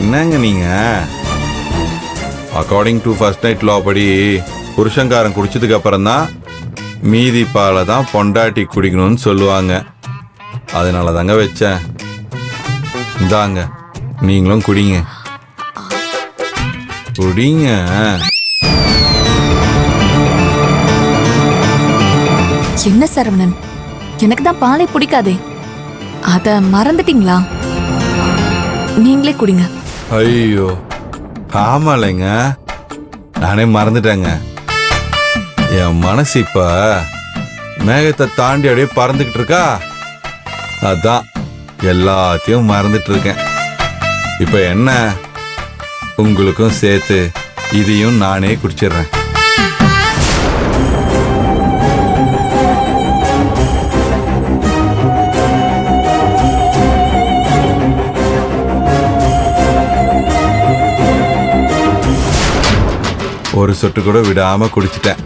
என்னங்க நீங்க? According to first night லா படி புருஷங்காரன் குடிச்சதுக்கு அப்புறம் தான் மீதி பாலை தான் பொண்டாட்டி குடிக்கணும்னு சொல்லுவாங்க. அதனால தாங்க வச்சேன். இந்தாங்க, நீங்களும் குடிங்க. குடிங்க. என்ன சரவணன், எனக்கு தான் பாலே பிடிக்காதே, அத மறந்துட்டீங்களா? நீங்களே குடிங்க. ஐயோ ஆமாலைங்க, நானே மறந்துட்டேங்க. என் மனசு இப்ப மேகத்தை தாண்டி அப்படியே பறந்துகிட்டு இருக்கா. அதான் எல்லாத்தையும் மறந்துட்டு இருக்கேன். இப்ப என்ன, உங்களுக்கும் சேர்த்து இதையும் நானே குடிச்சிடுறேன். ஒரு சொட்டு கூட விடாம குடிச்சிட்டேன்.